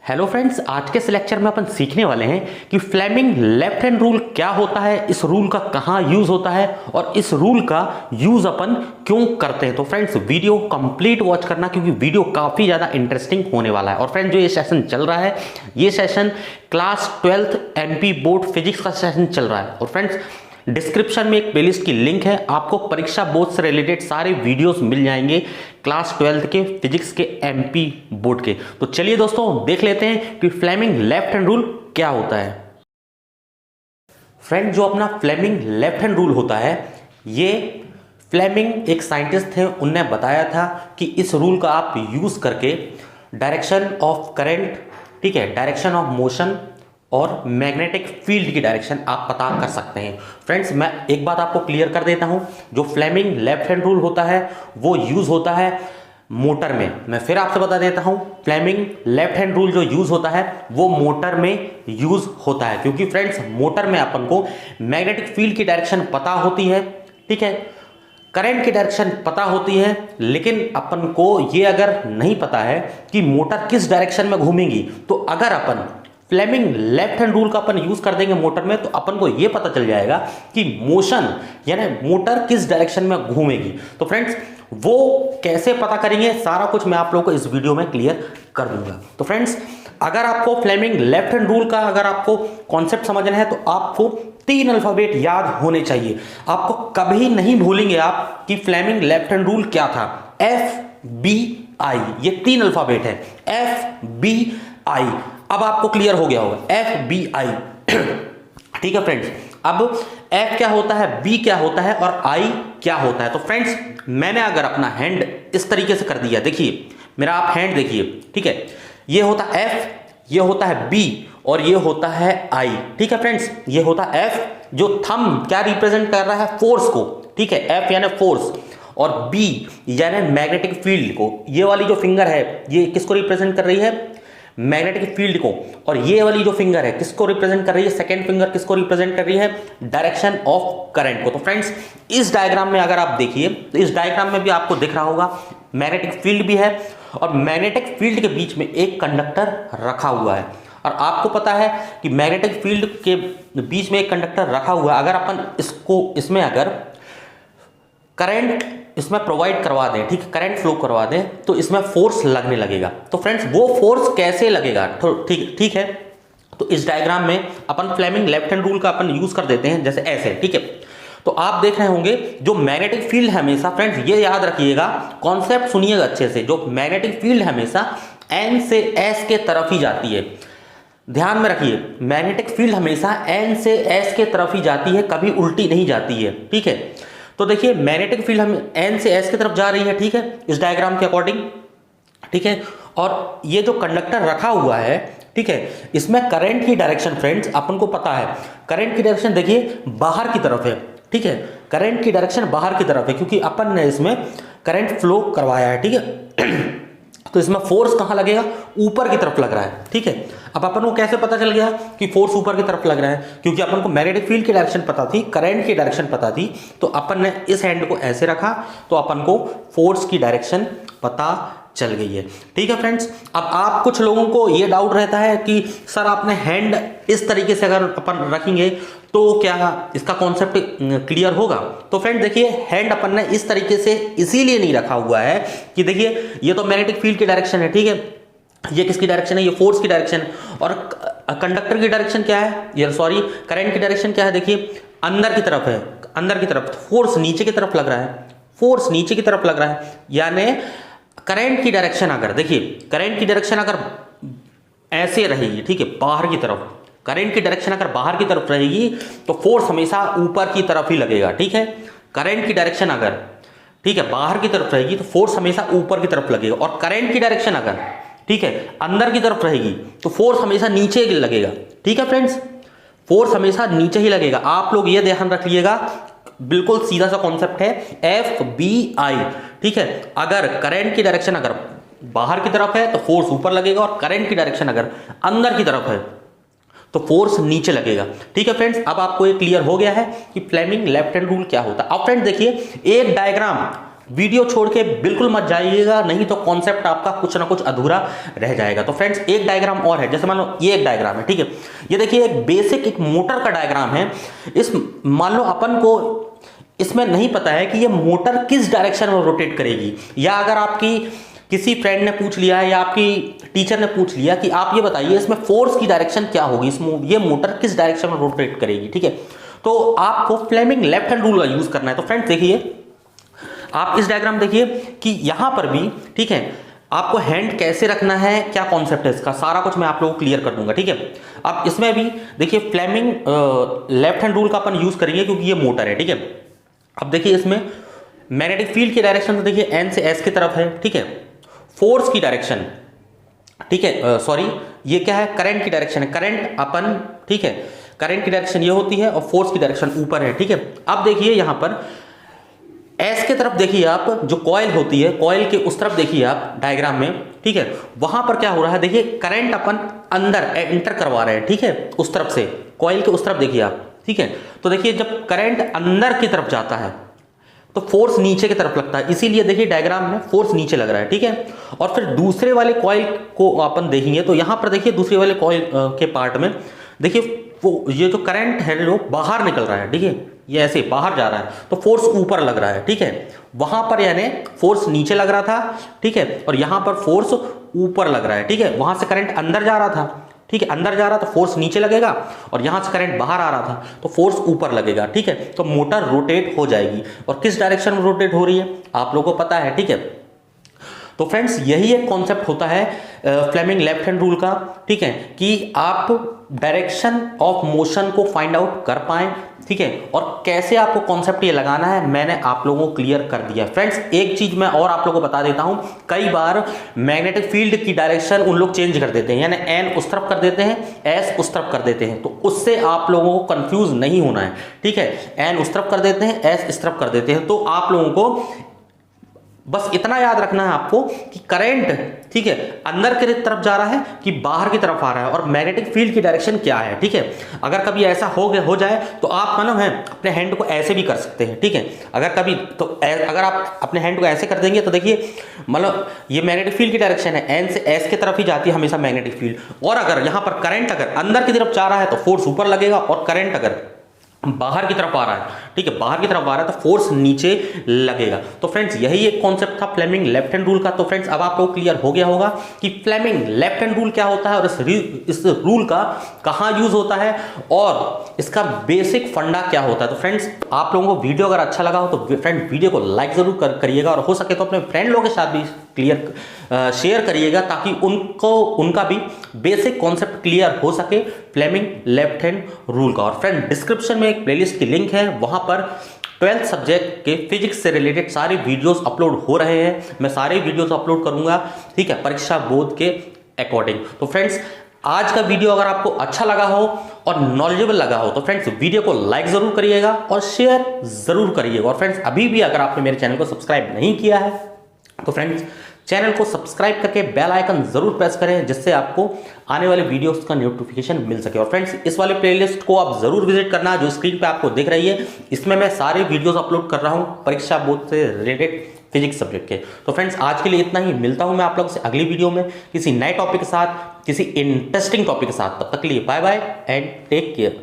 Hello friends, आज के इस लेक्चर में अपन सीखने वाले हैं कि फ्लेमिंग लेफ्ट हैंड रूल क्या होता है, इस रूल का कहाँ यूज होता है और इस रूल का यूज अपन क्यों करते हैं। तो फ्रेंड्स वीडियो कंप्लीट वॉच करना क्योंकि वीडियो काफी ज्यादा इंटरेस्टिंग होने वाला है। और फ्रेंड्स जो ये सेशन चल रहा है, ये session class 12th MP board physics का सेशन चल रहा है। और फ्रेंड्स डिस्क्रिप्शन में एक प्लेलिस्ट की लिंक है, आपको परीक्षा बोर्ड से रिलेटेड सारे वीडियोस मिल जाएंगे क्लास 12th के फिजिक्स के एमपी बोर्ड के। तो चलिए दोस्तों देख लेते हैं कि फ्लेमिंग लेफ्ट हैंड रूल क्या होता है। फ्रेंड जो अपना फ्लेमिंग लेफ्ट हैंड रूल होता है, ये फ्लेमिंग एक साइंटिस्ट थे, उनने बताया था कि इस रूल का आप यूज करके डायरेक्शन ऑफ करंट, ठीक है, डायरेक्शन ऑफ मोशन और मैग्नेटिक फील्ड की डायरेक्शन आप पता कर सकते हैं। फ्रेंड्स मैं एक बात आपको क्लियर कर देता हूं, जो फ्लेमिंग लेफ्ट हैंड रूल होता है वो यूज होता है मोटर में। मैं फिर आपसे बता देता हूं, फ्लेमिंग लेफ्ट हैंड रूल जो यूज होता है वो मोटर में यूज होता है, क्योंकि फ्रेंड्स मोटर में अपन को मैग्नेटिक फील्ड की डायरेक्शन पता होती है, ठीक है, करंट की डायरेक्शन पता होती है, लेकिन अपन को ये अगर नहीं पता है कि मोटर किस डायरेक्शन में घूमेगी, तो अगर अपन फ्लेमिंग लेफ्ट हैंड रूल का अपन यूज कर देंगे मोटर में, तो अपन को यह पता चल जाएगा कि मोशन यानी मोटर किस डायरेक्शन में घूमेगी। तो फ्रेंड्स वो कैसे पता करेंगे, सारा कुछ मैं आप लोगों को इस वीडियो में क्लियर कर दूंगा। तो फ्रेंड्स अगर आपको फ्लेमिंग लेफ्ट हैंड रूल का अगर आपको कॉन्सेप्ट समझना है, तो आपको 3 अल्फाबेट याद होने चाहिए। आपको कभी नहीं भूलेंगे आप कि फ्लेमिंग लेफ्ट हैंड रूल क्या था। FBI, ये 3 अल्फाबेट है, FBI। अब आपको क्लियर हो गया होगा, FBI ठीक है फ्रेंड्स। अब F क्या होता है, B क्या होता है और I क्या होता है। तो फ्रेंड्स मैंने अगर अपना हैंड इस तरीके से कर दिया, देखिए मेरा आप हैंड देखिए, ठीक है, ये होता है F, ये होता है B और ये होता है I, ठीक है फ्रेंड्स। ये होता है F जो थंब क्या रिप्रेजेंट कर रहा है, फोर्स को, ठीक है, F यानी फोर्स, और B यानी मैग्नेटिक फील्ड को। ये वाली जो फिंगर है ये किसको रिप्रेजेंट कर रही है, मैग्नेटिक फील्ड को। और ये वाली जो फिंगर है किसको रिप्रेजेंट कर रही है, सेकंड फिंगर किसको रिप्रेजेंट कर रही है, डायरेक्शन ऑफ करंट को। तो फ्रेंड्स इस डायग्राम में अगर आप देखिए, तो इस डायग्राम में भी आपको दिख रहा होगा मैग्नेटिक फील्ड भी है और मैग्नेटिक फील्ड के बीच में एक कंडक्टर रखा हुआ है। और आपको पता है कि मैग्नेटिक फील्ड के बीच में एक कंडक्टर रखा हुआ है, अगर अपन इसमें अगर करंट इसमें प्रोवाइड करवा दें, ठीक, करंट फ्लो करवा दें, तो इसमें फोर्स लगने लगेगा। तो फ्रेंड्स वो फोर्स कैसे लगेगा, ठीक है। तो इस डायग्राम में अपन फ्लेमिंग लेफ्ट हैंड रूल का अपन यूज कर देते हैं जैसे ऐसे, ठीक है। तो आप देख रहे होंगे जो मैग्नेटिक फील्ड हमेशा, फ्रेंड्स ये याद रखिएगा, कॉन्सेप्ट सुनिएगा अच्छे से, जो मैग्नेटिक फील्ड हमेशा N से S के तरफ ही जाती है। ध्यान में रखिए, मैग्नेटिक फील्ड हमेशा N से S के तरफ ही जाती है, कभी उल्टी नहीं जाती है, ठीक है। तो देखिए मैग्नेटिक फील्ड हम N से S की तरफ जा रही है, ठीक है, इस डायग्राम के अकॉर्डिंग, ठीक है। और ये जो कंडक्टर रखा हुआ है, ठीक है, इसमें करंट की डायरेक्शन, फ्रेंड्स अपन को पता है करंट की डायरेक्शन देखिए बाहर की तरफ है, ठीक है, करंट की डायरेक्शन बाहर की तरफ है क्योंकि अपन ने इसमें करंट फ्लो करवाया है, ठीक है। तो इसमें फोर्स कहां लगेगा, ऊपर की तरफ लग रहा है, ठीक है। अब अपन को कैसे पता चल गया कि फोर्स ऊपर की तरफ लग रहा है, क्योंकि अपन को मैग्नेटिक फील्ड की डायरेक्शन पता थी, करंट की डायरेक्शन पता थी, तो अपन ने इस हैंड को ऐसे रखा तो अपन को फोर्स की डायरेक्शन पता चल गई है, ठीक है फ्रेंड्स। अब आप कुछ लोगों को ये डाउट रहता है कि सर आपने हैंड इस तरीके से अगर अपन रखेंगे तो क्या इसका कॉन्सेप्ट क्लियर होगा। तो फ्रेंड देखिए हैंड अपन ने इस तरीके से इसीलिए नहीं रखा हुआ है कि देखिए ये तो मैग्नेटिक फील्ड की डायरेक्शन है, ठीक है, ये किसकी डायरेक्शन है, ये फोर्स की डायरेक्शन है, और कंडक्टर की डायरेक्शन क्या है, ये सॉरी करंट की डायरेक्शन क्या है, देखिए अंदर की तरफ है, अंदर की तरफ, फोर्स नीचे की तरफ लग रहा है, फोर्स नीचे की तरफ लग रहा है, यानी करंट की डायरेक्शन अगर देखिए, करंट की डायरेक्शन अगर ऐसे रहेगी, ठीक है, बाहर की तरफ, करंट की डायरेक्शन अगर बाहर की तरफ रहेगी तो फोर्स हमेशा ऊपर की तरफ ही लगेगा, ठीक है। करंट की डायरेक्शन अगर, ठीक है, बाहर की तरफ रहेगी तो फोर्स हमेशा ऊपर की तरफ लगेगा, और करंट की डायरेक्शन अगर, ठीक है, अंदर की तरफ रहेगी तो फोर्स हमेशा नीचे लगेगा, ठीक है फ्रेंड्स, फोर्स हमेशा नीचे ही लगेगा। आप लोग ये ध्यान रखिएगा, बिल्कुल सीधा सा कॉन्सेप्ट है, FBI, ठीक है। अगर करंट की डायरेक्शन अगर बाहर की तरफ है तो फोर्स ऊपर लगेगा, और करंट की डायरेक्शन अगर अंदर की तरफ है तो फोर्स नीचे लगेगा, ठीक है फ्रेंड्स। अब आपको ये क्लियर हो गया है कि फ्लेमिंग लेफ्ट हैंड रूल क्या होता है। अब फ्रेंड्स देखिए एक डायग्राम वीडियो छोड़ के बिल्कुल मत जाइएगा, नहीं तो कॉन्सेप्ट आपका कुछ ना कुछ अधूरा रह जाएगा। तो फ्रेंड्स एक डायग्राम और है, जैसे मान लो ये एक डायग्राम है, ठीक है, ये देखिए एक बेसिक एक मोटर का डायग्राम है। इस मान लो अपन को इसमें नहीं पता है कि ये मोटर किस डायरेक्शन में रोटेट करेगी, या अगर आपकी किसी फ्रेंड ने पूछ लिया है या आपकी टीचर ने पूछ लिया कि आप ये बताइए इसमें फोर्स की डायरेक्शन क्या होगी, ये मोटर किस डायरेक्शन में रोटेट करेगी, ठीक है, तो आपको फ्लेमिंग लेफ्ट हैंड रूल का यूज करना है। तो फ्रेंड्स देखिए आप इस डायग्राम देखिए कि यहां पर भी, ठीक है, आपको हैंड कैसे रखना है, क्या कॉन्सेप्ट है इसका, सारा कुछ मैं आप लोगों को क्लियर कर दूंगा, ठीक है। अब इसमें भी देखिए फ्लेमिंग लेफ्ट हैंड रूल का अपन यूज करेंगे क्योंकि ये मोटर है, ठीक है। अब देखिए इसमें मैग्नेटिक फील्ड की डायरेक्शन तो देखिए एन से एस की तरफ है, ठीक है। फोर्स की डायरेक्शन, ठीक है, सॉरी ये क्या है, करंट की डायरेक्शन है, करंट अपन, ठीक है, करंट की डायरेक्शन ये होती है और फोर्स की डायरेक्शन ऊपर है, ठीक है। अब देखिए यहां पर एस के तरफ देखिए आप, जो कॉइल होती है, कॉइल के उस तरफ देखिए आप डायग्राम में, ठीक है, वहां पर क्या हो रहा है, देखिए करंट अपन अंदर एंटर करवा रहे हैं, ठीक है, उस तरफ से कॉइल के उस तरफ देखिए आप, ठीक है। तो देखिए जब करंट अंदर की तरफ जाता है तो फोर्स नीचे की तरफ लगता है, इसीलिए देखिए डायग्राम में फोर्स नीचे लग रहा है, ठीक है। और फिर दूसरे वाले कॉइल को अपन देखेंगे तो यहां पर देखिए दूसरे वाले कॉइल के पार्ट में देखिए वो ये जो करंट है जो बाहर निकल रहा है, ठीक है, ये ऐसे बाहर जा रहा है तो फोर्स ऊपर लग रहा है, ठीक है। वहां पर यानी फोर्स नीचे लग रहा था, ठीक है, और यहां पर फोर्स ऊपर लग रहा है, ठीक है। वहां से करंट अंदर जा रहा था, ठीक है, अंदर जा रहा तो फोर्स नीचे लगेगा, और यहां से करंट बाहर आ रहा था तो फोर्स ऊपर लगेगा, ठीक है। तो मोटर रोटेट हो जाएगी, और किस डायरेक्शन में रोटेट हो रही है आप लोगों को पता है, ठीक है। तो फ्रेंड्स यही एक कॉन्सेप्ट होता है फ्लेमिंग लेफ्ट हैंड रूल का, ठीक है, कि आप डायरेक्शन ऑफ मोशन को फाइंड आउट कर पाएं, ठीक है, और कैसे आपको कॉन्सेप्ट ये लगाना है मैंने आप लोगों को क्लियर कर दिया। फ्रेंड्स एक चीज मैं और आप लोगों को बता देता हूं, कई बार मैग्नेटिक फील्ड की डायरेक्शन उन लोग चेंज कर देते हैं, यानी एन उस तरफ कर देते हैं, एस उस तरफ कर देते हैं, तो उससे आप लोगों को कंफ्यूज नहीं होना है, ठीक है। एन उस तरफ कर देते हैं, एस इस तरफ कर देते हैं, तो आप लोगों को बस इतना याद रखना है आपको कि करंट, ठीक है, अंदर की तरफ जा रहा है कि बाहर की तरफ आ रहा है, और मैग्नेटिक फील्ड की डायरेक्शन क्या है, ठीक है। अगर कभी ऐसा हो जाए तो आप मानो है अपने हैंड को ऐसे भी कर सकते हैं, ठीक है। अगर कभी तो अगर आप अपने हैंड को ऐसे कर देंगे तो देखिए मतलब ये मैग्नेटिक फील्ड की डायरेक्शन है, एन से एस की तरफ ही जाती है हमेशा मैग्नेटिक फील्ड, और अगर यहां पर करंट अगर अंदर की तरफ जा रहा है तो फोर्स ऊपर लगेगा, और करंट अगर बाहर की तरफ आ रहा है, ठीक है, बाहर की तरफ आ रहा है तो फोर्स नीचे लगेगा। तो फ्रेंड्स यही एक कॉन्सेप्ट था फ्लेमिंग लेफ्ट हैंड रूल का। तो फ्रेंड्स अब आपको क्लियर हो गया होगा कि फ्लेमिंग लेफ्ट हैंड रूल क्या होता है, और इस रूल का कहां यूज होता है, और इसका बेसिक फंडा क्या होता है। तो फ्रेंड्स आप लोगों को वीडियो अगर अच्छा लगा हो तो फ्रेंड वीडियो को लाइक जरूर करिएगा, और हो सके तो अपने फ्रेंड लोगों के साथ भी शेयर करिएगा, ताकि उनका भी बेसिक कॉन्सेप्ट क्लियर हो सके फ्लेमिंग लेफ्ट हैंड रूल का। और फ्रेंड डिस्क्रिप्शन में एक प्लेलिस्ट की लिंक है, वहां पर 12th सब्जेक्ट के फिजिक्स से रिलेटेड सारे वीडियोस अपलोड हो रहे हैं, मैं सारे वीडियोस अपलोड करूंगा, ठीक है, परीक्षा बोर्ड के अकॉर्डिंग। तो फ्रेंड्स आज का वीडियो अगर आपको अच्छा लगा हो और नॉलेजेबल लगा हो तो फ्रेंड्स वीडियो को लाइक जरूर करिएगा और शेयर जरूर करिएगा। और फ्रेंड्स अभी भी अगर आपने मेरे चैनल को सब्सक्राइब नहीं किया है तो फ्रेंड्स चैनल को सब्सक्राइब करके बेल आइकन जरूर प्रेस करें, जिससे आपको आने वाले वीडियोस का नोटिफिकेशन मिल सके। और फ्रेंड्स इस वाले प्लेलिस्ट को आप जरूर विजिट करना, जो स्क्रीन पे आपको दिख रही है, इसमें मैं सारे वीडियोस अपलोड कर रहा हूं परीक्षा बोर्ड से रिलेटेड फिजिक्स सब्जेक्ट के। तो फ्रेंड्स आज के लिए इतना ही, मिलता हूं मैं आप लोगों से अगली वीडियो में किसी नए टॉपिक के साथ, किसी इंटरेस्टिंग टॉपिक के साथ। तब तक के लिए bye bye and take care.